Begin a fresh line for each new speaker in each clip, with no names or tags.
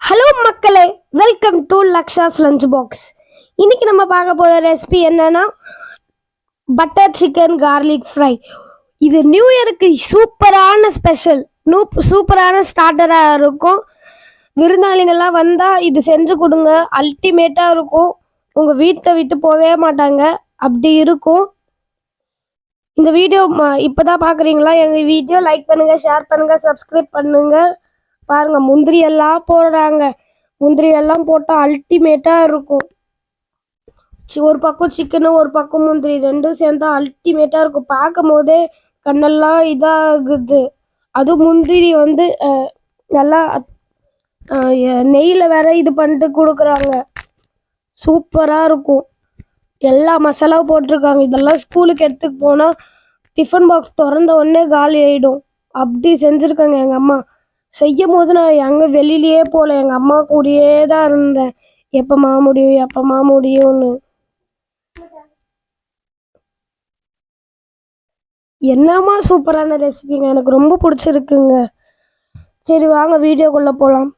Hello மக்களே, welcome to லக்ஷாஸ் lunch box. இன்னைக்கு நம்ம பார்க்க போகிற ரெசிபி என்னன்னா பட்டர் சிக்கன் கார்லிக் ஃப்ரை. இது நியூ இயருக்கு சூப்பரான ஸ்பெஷல், சூப்பரான ஸ்டார்டராக இருக்கும். விருந்தாளிகள்லாம் வந்தால் இது செஞ்சு கொடுங்க, அல்டிமேட்டாக இருக்கும். உங்கள் வீட்டை விட்டு போகவே மாட்டாங்க, அப்படி இருக்கும். இந்த வீடியோ இப்போ தான் பார்க்குறீங்களா? எங்கள் வீடியோ லைக் பண்ணுங்கள், ஷேர் பண்ணுங்கள், சப்ஸ்கிரைப் பண்ணுங்கள். பாருங்க, முந்திரி எல்லாம் போடுறாங்க. முந்திரி எல்லாம் போட்டால் அல்டிமேட்டாக இருக்கும். ஒரு பக்கம் சிக்கனு, ஒரு பக்கம் முந்திரி, ரெண்டும் சேர்ந்தா அல்டிமேட்டாக இருக்கும். பார்க்கும் போதே கண்ணெல்லாம் இதாகுது. அதுவும் முந்திரி வந்து நல்லா நெய்யில் வேற இது பண்ணிட்டு கொடுக்குறாங்க. சூப்பராக இருக்கும். எல்லா மசாலாவும் போட்டிருக்காங்க. இதெல்லாம் ஸ்கூலுக்கு எடுத்துகிட்டு போனால் டிஃபன் பாக்ஸ் திறந்த உடனே காலி ஆகிடும். அப்படி செஞ்சுருக்காங்க எங்கள் அம்மா. செய்யும் போது நான் எங்கே வெளியிலேயே போகல, எங்கள் அம்மா கூடயே தான் இருந்தேன். எப்போம்மா முடியும், எப்போம்மா முடியும்னு. என்னம்மா சூப்பரான ரெசிபிங்க, எனக்கு ரொம்ப பிடிச்சிருக்குங்க. சரி வாங்க வீடியோக்குள்ளே போகலாம்.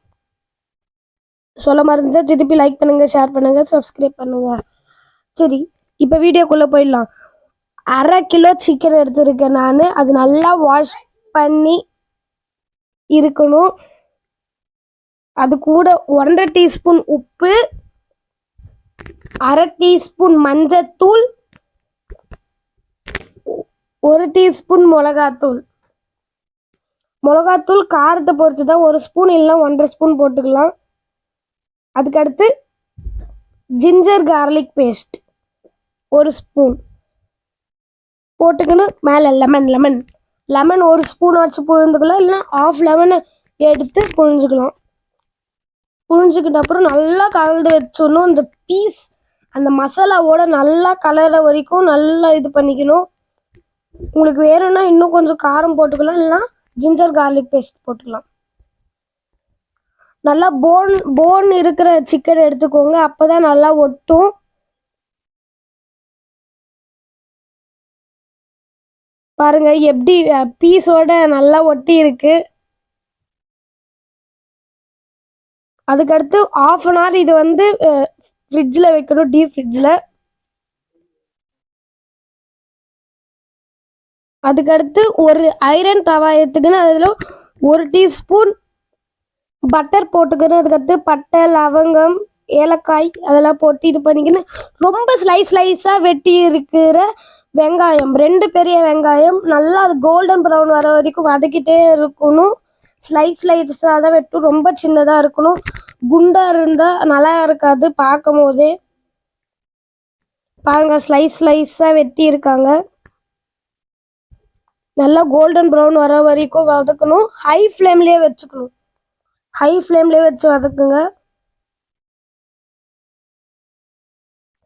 சொல்ல மறந்துட்டா திருப்பி லைக் பண்ணுங்கள், ஷேர் பண்ணுங்கள், சப்ஸ்கிரைப் பண்ணுங்கள். சரி, இப்போ வீடியோக்குள்ளே போயிடலாம். 1/2 கிலோ சிக்கன் எடுத்துருக்கேன் நான். அது நல்லா வாஷ் பண்ணி இருக்கணும். அது கூட 1/2 டீஸ்பூன் உப்பு, 1/2 டீஸ்பூன் மஞ்சத்தூள், 1 டீஸ்பூன் மிளகாத்தூள். மிளகாத்தூள் காரத்தை பொறுத்து தான், 1 ஸ்பூன் இல்லை 1.5 ஸ்பூன் போட்டுக்கலாம். அதுக்கடுத்து ஜிஞ்சர் கார்லிக் பேஸ்ட் 1 ஸ்பூன் போட்டுக்கணும். மேலே லெமன் 1 ஸ்பூன் வச்சு புழிஞ்சுக்கலாம், இல்லைன்னா 1/2 லெமனை எடுத்து புழிஞ்சுக்கலாம். புழிஞ்சுக்கிட்ட அப்புறம் நல்லா கலந்து வச்சிடணும். இந்த பீஸ் அந்த மசாலாவோட நல்லா கலர வரைக்கும் நல்லா இது பண்ணிக்கணும். உங்களுக்கு வேணும்னா இன்னும் கொஞ்சம் காரம் போட்டுக்கலாம், இல்லைன்னா ஜிஞ்சர் கார்லிக் பேஸ்ட் போட்டுக்கலாம். நல்லா போன் இருக்கிற சிக்கன் எடுத்துக்கோங்க, அப்போதான் நல்லா ஒட்டும். பாருங்க எப்படி பீஸோட நல்லா ஒட்டி இருக்கு. அதுக்கடுத்து 1/2 அன் ஹவர் இது வந்து ஃப்ரிட்ஜில் வைக்கணும், டீப் ஃப்ரிட்ஜில். அதுக்கடுத்து ஒரு ஐரன் தவா எடுத்துக்கணும். அதில் 1 டீஸ்பூன் பட்டர் போட்டுக்கணும். அதுக்கடுத்து பட்டை, லவங்கம், ஏலக்காய் அதெல்லாம் போட்டு இது பண்ணிக்கணும். ரொம்ப ஸ்லைஸாக வெட்டி இருக்கிற வெங்காயம், 2 பெரிய வெங்காயம், நல்லா அது கோல்டன் ப்ரௌன் வர வரைக்கும் வதக்கிட்டே இருக்கணும். ஸ்லைஸாக தான் வெட்டும், ரொம்ப சின்னதாக இருக்கணும். குண்டாக இருந்தால் நல்லா இருக்காது பார்க்கும் போதே. பாருங்கள், ஸ்லைஸாக வெட்டி இருக்காங்க. நல்லா கோல்டன் ப்ரௌன் வர வரைக்கும் வதக்கணும். ஹை ஃப்ளேம்லேயே வச்சுக்கணும். ஹை ஃப்ளேம்லேயே வச்சு வதக்குங்க.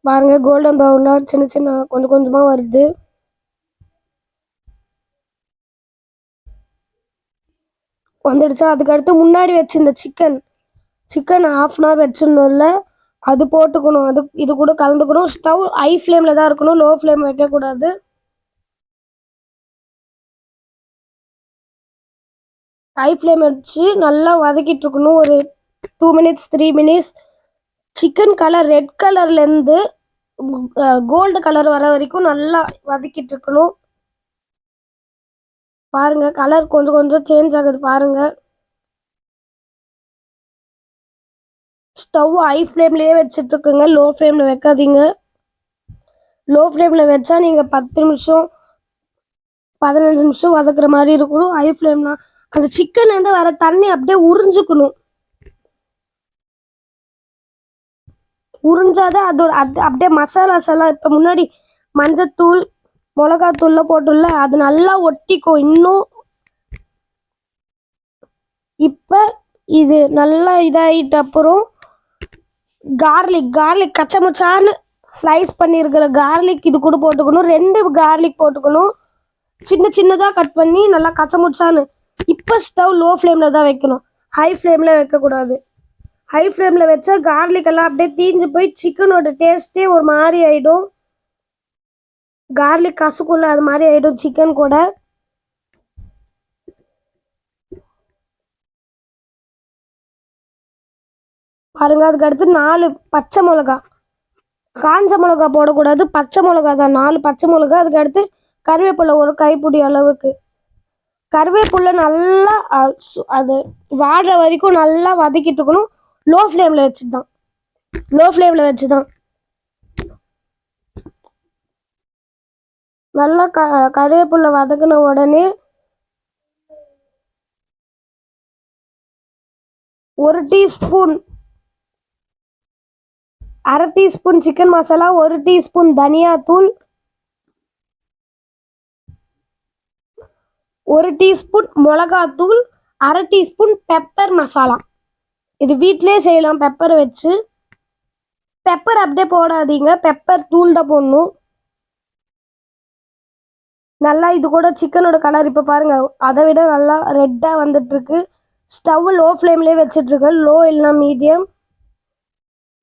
பாருங்கள், கோல்டன் ப்ரௌனாக சின்ன கொஞ்சமாக வருது. வந்துடுச்சா? அதுக்கடுத்து முன்னாடி வச்சு இந்த சிக்கன் 1/2 அன் ஹவர் வச்சிருந்தோம்ல, அது போட்டுக்கணும். இது கூட கலந்துக்கணும். ஸ்டவ் ஹை ஃப்ளேமில் தான் இருக்கணும், லோ ஃப்ளேம் வைக்கக்கூடாது. ஹை ஃப்ளேம் வச்சு நல்லா வதக்கிட்டு இருக்கணும். ஒரு 2 minutes 3 minutes. Chicken colour red கலர்லேருந்து கோல்டு கலர் வர வரைக்கும் நல்லா வதக்கிட்டு இருக்கணும். பாருங்க, கலர் கொஞ்சம் சேஞ்ச் ஆகுது பாருங்க. ஸ்டவ் ஹை ஃப்ளேம்லேயே வச்சுட்டு இருக்குங்க, லோ ஃப்ளேமில் வைக்காதீங்க. லோ ஃப்ளேமில் வச்சா நீங்கள் 10 நிமிஷம் 15 நிமிஷம் வதக்குற மாதிரி இருக்கணும். ஹை ஃப்ளேம்னா அந்த சிக்கன்லேருந்து வர தண்ணி அப்படியே உறிஞ்சுக்கணும். உறிஞ்சாதான் அதோட அப்படியே மசாலாஸ் எல்லாம் இப்போ முன்னாடி மஞ்சத்தூள் மிளகாத்தூள்ல போட்டுள்ள அது நல்லா ஒட்டிக்கும் இன்னும். இப்போ இது நல்லா இதாகிட்ட அப்புறம் கார்லிக் கச்சமுச்சான்னு ஸ்லைஸ் பண்ணியிருக்கிற கார்லிக் இது கூட போட்டுக்கணும். 2 கார்லிக் போட்டுக்கணும், சின்னதாக கட் பண்ணி நல்லா கச்சமுச்சான்னு. இப்போ ஸ்டவ் லோ ஃப்ளேமில் தான் வைக்கணும், ஹை ஃப்ளேமில் வைக்கக்கூடாது. ஹை ஃப்ளேமில் வச்சா கார்லிக் எல்லாம் அப்படியே தீஞ்சு போய் சிக்கனோட டேஸ்ட்டே ஒரு மாதிரி ஆகிடும். கார்லிக் கசுக்குள்ள அது மாதிரி ஆகிடும் சிக்கன் கூட. பாருங்க. அதுக்கு அடுத்து 4 பச்சை மிளகா, காஞ்ச மிளகா போடக்கூடாது, பச்சை மிளகா தான், 4 பச்சை மிளகா. அதுக்கு அடுத்து கருவேப்பிலை ஒரு கைப்பிடி அளவுக்கு. கருவேப்பிலை நல்லா அது வாடுற வரைக்கும் நல்லா வதக்கிட்டு இருக்கணும். லோ ஃப்ளேமில் வச்சு தான் நல்லா கருவேப்பிலை வதக்கின உடனே 1 teaspoon, 1/2 teaspoon chicken masala, 1 teaspoon தனியாத்தூள், 1 டீஸ்பூன் மிளகாத்தூள், 1/2 டீஸ்பூன் பெப்பர் மசாலா. இது வீட்டிலே செய்யலாம் பெப்பரை வச்சு. பெப்பர் அப்படியே போடாதீங்க, பெப்பர் தூள் தான் போடணும். நல்லா இது கூட சிக்கனோட கலர் இப்போ பாருங்க, அதை விட நல்லா ரெட்டாக வந்துட்டு இருக்கு. ஸ்டவ் லோ ஃப்ளேம்லேயே வச்சுட்ருங்க, லோ இல்லைனா மீடியம்.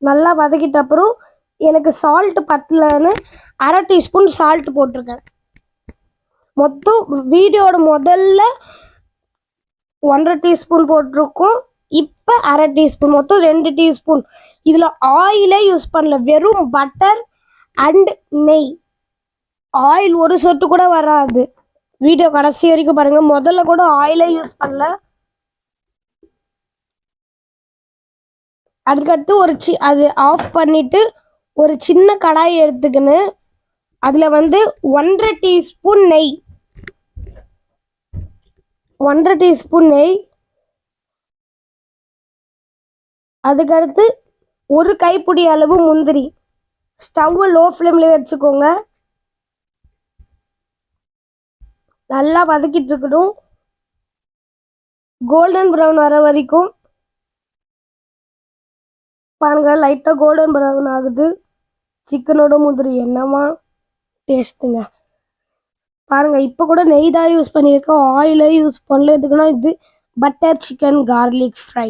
நல்லா வதக்கிட்ட அப்புறம் எனக்கு சால்ட்டு பத்தலைன்னு 1/2 டீஸ்பூன் சால்ட் போட்டிருக்கேன். மொத்தம் வீடியோட முதல்ல 1/2 டீஸ்பூன் போட்டிருக்கோம், இப்போ 1/2 டீஸ்பூன், மொத்தம் 2 டீஸ்பூன். இதில் ஆயிலே யூஸ் பண்ணல, வெறும் பட்டர் அண்ட் நெய். ஆயில் ஒரு சொட்டு கூட வராது. வீடியோ கடைசி வரைக்கும் பாருங்க, முதல்ல கூட ஆயிலே யூஸ் பண்ணல. அதுக்கடுத்து அது ஆஃப் பண்ணிட்டு ஒரு சின்ன கடாய் எடுத்துக்கின்னு அதில் வந்து 1/2 டீஸ்பூன் நெய், 1/2 டீஸ்பூன் நெய். அதுக்கடுத்து ஒரு கைப்பிடி அளவு முந்திரி. ஸ்டவ் லோ ஃப்ளேமில் வச்சுக்கோங்க. நல்லா வதக்கிட்டு இருக்கணும், கோல்டன் ப்ரௌன் வர வரைக்கும். பாருங்க, லைட்டாக கோல்டன் ப்ரௌன் ஆகுது. சிக்கனோட முந்திரி என்னமா டேஸ்ட்டுங்க. பாருங்க, இப்போ கூட நெய் தான் யூஸ் பண்ணியிருக்கேன், ஆயிலே யூஸ் பண்ணல. எதுக்குன்னா இது பட்டர் சிக்கன் கார்லிக் ஃப்ரை.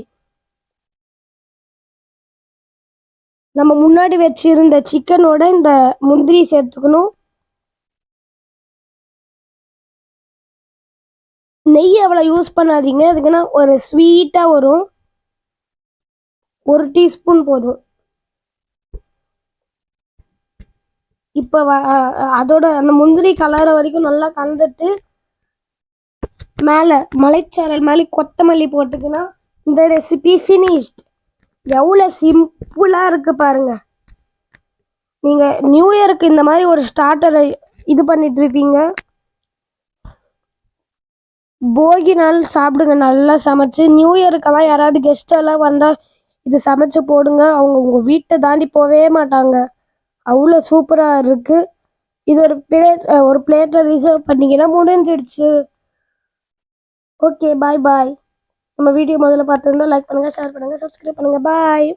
நம்ம முன்னாடி வச்சிருந்த சிக்கனோட இந்த முந்திரி சேர்த்துக்கணும். நெய் அவ்வளோ யூஸ் பண்ணாதீங்க, அதுக்குன்னா ஒரு ஸ்வீட்டாக வரும். 1 டீஸ்பூன் போதும். இப்போ அதோட அந்த முந்திரி கலர வரைக்கும் நல்லா கலந்துட்டு மேலே மலைச்சாரல் மேலே கொத்தமல்லி போட்டுக்கினா இந்த ரெசிபி ஃபினிஷ்ட். எவ்வளோ சிம்பிளாக இருக்குது பாருங்க. நீங்கள் நியூ இயருக்கு இந்த மாதிரி ஒரு ஸ்டார்டரை இது பண்ணிட்டு இருப்பீங்க, போகி நாள் சாப்பிடுங்க நல்லா சமைச்சு. நியூ இயருக்கெல்லாம் யாராவது கெஸ்ட் எல்லாம் வந்தால் இது சமைச்சு போடுங்க, அவங்க உங்கள் வீட்டை தாண்டி போகவே மாட்டாங்க. அவ்வளோ சூப்பராக இருக்குது. இது ஒரு பிளேட்டில் ரிசர்வ் பண்ணிங்கன்னா முடிஞ்சிடுச்சு. ஓகே, பாய் பாய். நம்ம வீடியோ முதல்ல பார்த்துருந்தா லைக் பண்ணுங்கள், ஷேர் பண்ணுங்கள், சப்ஸ்கிரைப் பண்ணுங்கள். பாய்.